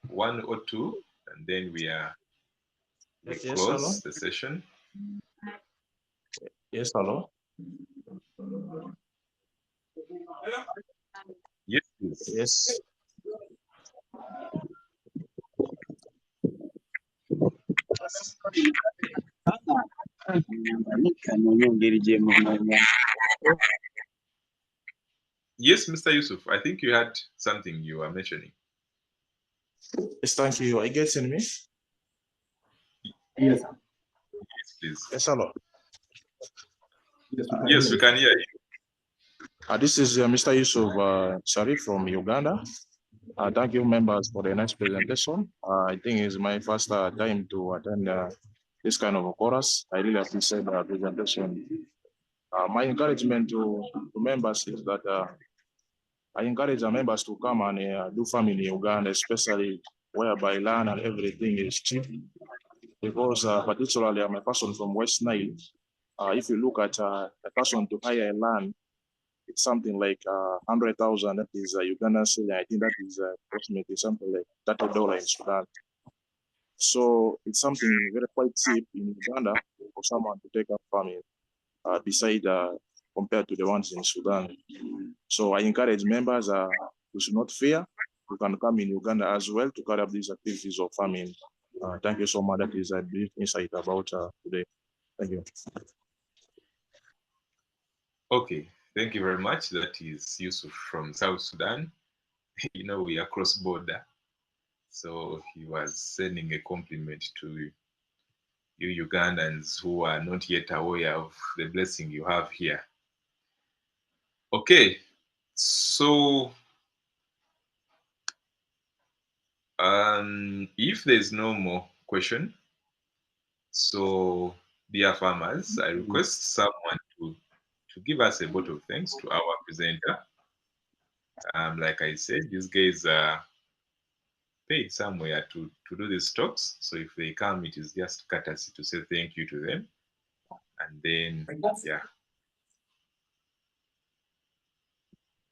One or two, and then we close the session. Yes, hello. Yes, please. Yes. Yes, Mr. Yusuf, I think you had something you were mentioning. Yes, thank you. Are you getting me? Yes. Yes, please. Yes, hello. Yes, We can hear you. This is Mr. Yusuf Sharif from Uganda. Thank you, members, for the nice presentation. I think it's my first time to attend this kind of a chorus. I really appreciate the presentation. My encouragement to members is that I encourage the members to come and do farming in Uganda, especially whereby land and everything is cheap. Because particularly I'm a person from West Nile. If you look at a person to hire a land, it's something like 100,000. That is Uganda shilling. I think that is approximately something like $30 in Sudan. So it's something very quite cheap in Uganda for someone to take up farming, beside compared to the ones in Sudan. So I encourage members who should not fear. You can come in Uganda as well to carry out these activities of farming. Thank you so much. That is a brief insight about today. Thank you. Okay, thank you very much. That is Yusuf from South Sudan. We are cross border. So he was sending a compliment to you Ugandans who are not yet aware of the blessing you have here. Okay, so if there's no more question, so dear farmers, I request someone to give us a vote of thanks to our presenter. Like I said, these guys are paid somewhere to do these talks. So if they come, it is just courtesy to say thank you to them. And then, yeah.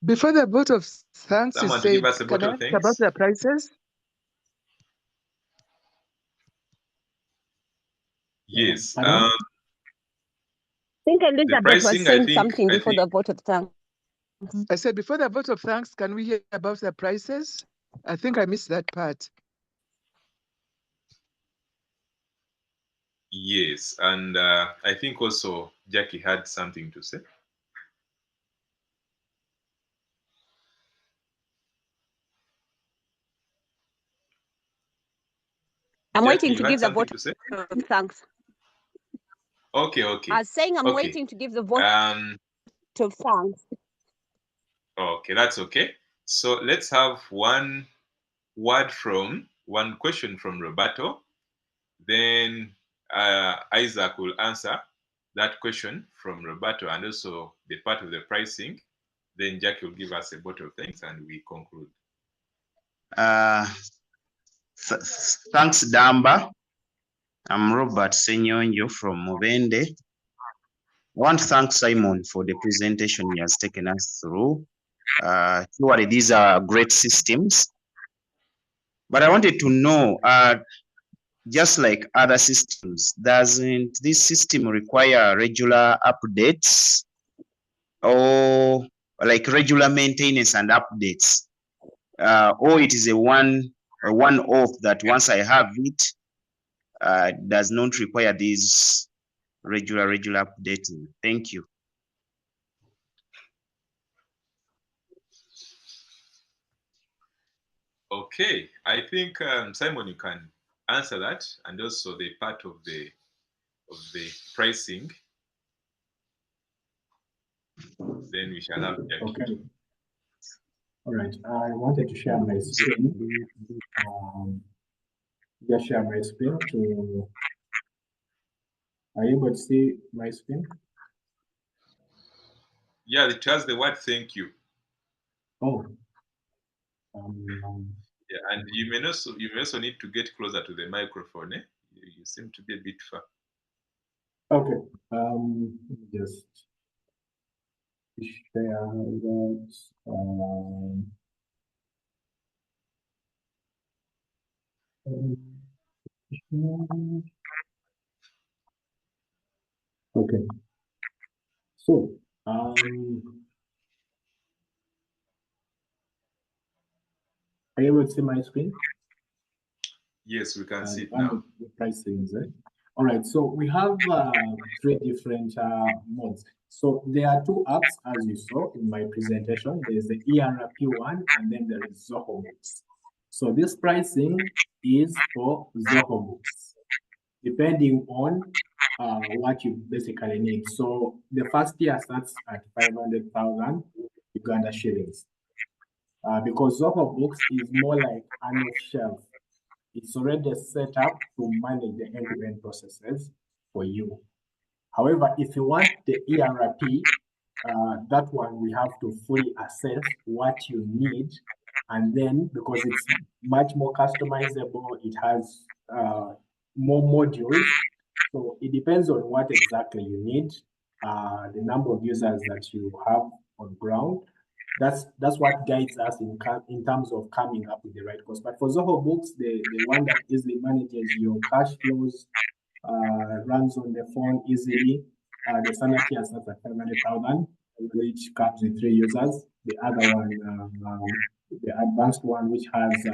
Before the vote of thanks Someone is to give said, us a can vote I of ask thanks? about the prices? Yes. I think Elizabeth was pricing, saying something before the vote of thanks. I said, before the vote of thanks, can we hear about the prices? I think I missed that part. Yes, and I think also Jackie had something to say. I'm Jackie, waiting you to had give the something vote to say? of thanks. Okay, okay. I was saying I'm Okay. waiting to give the vote of thanks. Okay, that's okay. So let's have one question from Roberto. Then Isaac will answer that question from Roberto and also the part of the pricing. Then Jackie will give us a vote of thanks and we conclude. Thanks, Damba. I'm Robert Senyonjo from Mubende. I want to thank Simon for the presentation he has taken us through. Surely these are great systems. But I wanted to know, just like other systems, doesn't this system require regular updates or like regular maintenance and updates? Or it is a one-off that once I have it, does not require these regular updating. Thank you. Okay, I think Simon, you can answer that and also the part of the pricing. Then we shall have Jackie. Okay. All right. I wanted to share my screen. Just share my screen to. Are you able to see my screen? Yeah, it has the word "thank you." Oh. Yeah, and you may also need to get closer to the microphone. You seem to be a bit far. Okay. Just share that. Okay. So, are you able to see my screen? Yes, we can see it now. The pricings, eh? All right, so we have 3 different modes. So there are 2 apps, as you saw in my presentation. There's the ERP one, and then there is Zoho Books. So this pricing is for Zoho Books, depending on what you basically need. So the first tier starts at 500,000 Uganda shillings. Because Zoho Books is more like an off-shelf. It's already set up to manage the end-to-end processes for you. However, if you want the ERP, that one we have to fully assess what you need. And then because it's much more customizable, it has more modules. So it depends on what exactly you need, the number of users that you have on ground. That's what guides us in terms of coming up with the right cost. But for Zoho Books, the one that easily manages your cash flows, runs on the phone easily. The standard tier starts at 500,000, which comes with 3 users. The other one, the advanced one, which has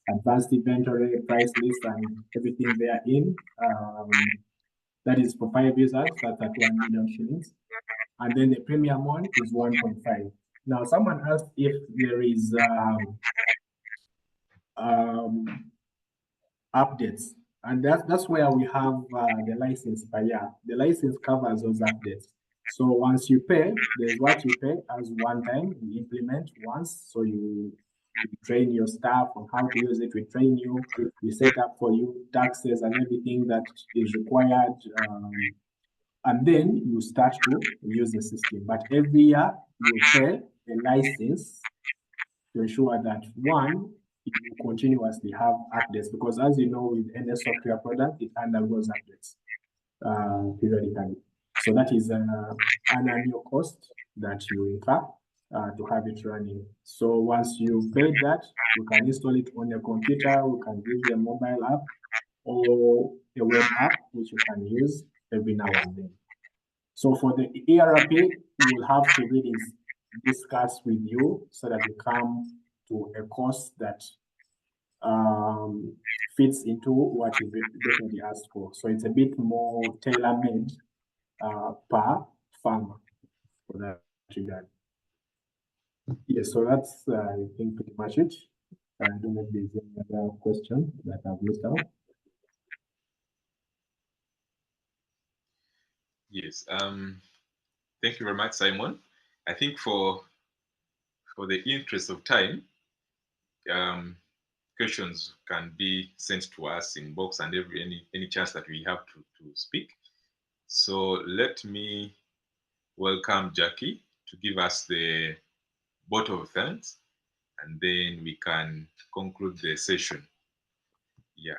advanced inventory, price list, and everything therein. That is for 5 users, that's at 1 million shillings. And then the premium one is 1.5. Now, someone asked if there is updates, and that's where we have the license per year. The license covers those updates. So once you pay, there's what you pay as one time, we implement once. So we train your staff on how to use it, we train you, we set up for you taxes and everything that is required. And then you start to use the system. But every year you pay a license to ensure that one, you continuously have updates, because as you know, with any software product, it undergoes updates periodically. So that is an annual cost that you incur to have it running. So once you pay that, you can install it on your computer, you can use a mobile app or a web app, which you can use every now and then. So for the ERP, we'll have to really discuss with you so that we come to a cost that fits into what you definitely asked for. So it's a bit more tailor-made per farmer for that regard. Yeah, so that's I think pretty much it. I don't know if there's any other question that I've missed out. Yes. Thank you very much, Simon. I think for the interest of time, questions can be sent to us in box and any chance that we have to speak. So let me welcome Jackie to give us the vote of thanks, and then we can conclude the session. Yeah.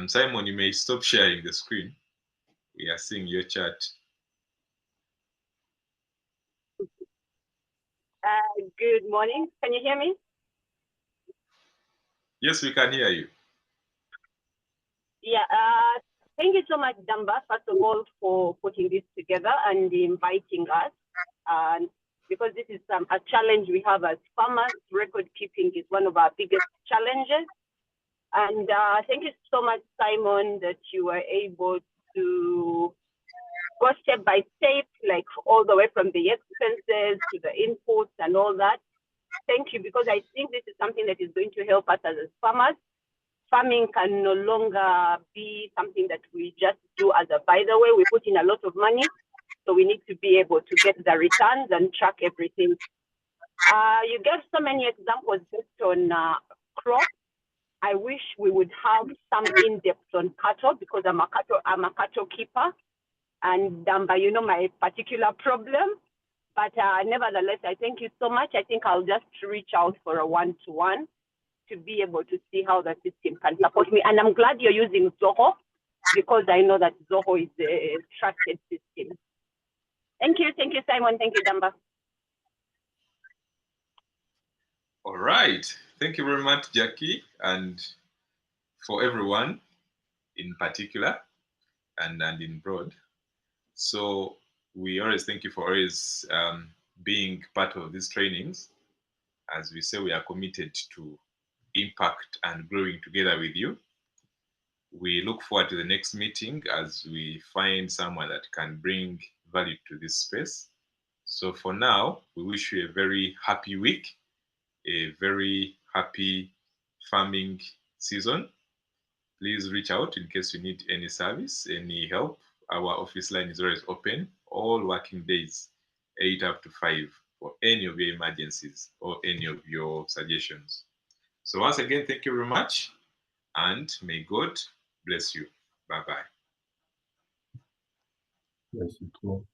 Simon, you may stop sharing the screen. We are seeing your chat. Good morning. Can you hear me? Yes, we can hear you. Yeah. Thank you so much, Damba, first of all, for putting this together and inviting us. And because this is a challenge we have as farmers, record keeping is one of our biggest challenges. And thank you so much, Simon, that you were able to go step by step, like all the way from the expenses to the inputs and all that. Thank you, because I think this is something that is going to help us as farmers. Farming can no longer be something that we just do as a by the way. We put in a lot of money, so we need to be able to get the returns and track everything. You gave so many examples based on crops. I wish we would have some in-depth on cattle, because I'm a cattle keeper, and Damba, you know my particular problem. But nevertheless, I thank you so much. I think I'll just reach out for a one-to-one to be able to see how the system can support me. And I'm glad you're using Zoho, because I know that Zoho is a trusted system. Thank you, Simon. Thank you, Damba. All right. Thank you very much, Jackie, and for everyone in particular and in broad. So we always thank you for always being part of these trainings. As we say, we are committed to impact and growing together with you. We look forward to the next meeting as we find someone that can bring value to this space. So for now, we wish you a very happy week, a very happy farming season. Please reach out in case you need any service, any help. Our office line is always open, all working days, 8 up to 5, for any of your emergencies or any of your suggestions. So once again, thank you very much, and may God bless you. Bye-bye. Yes, it will.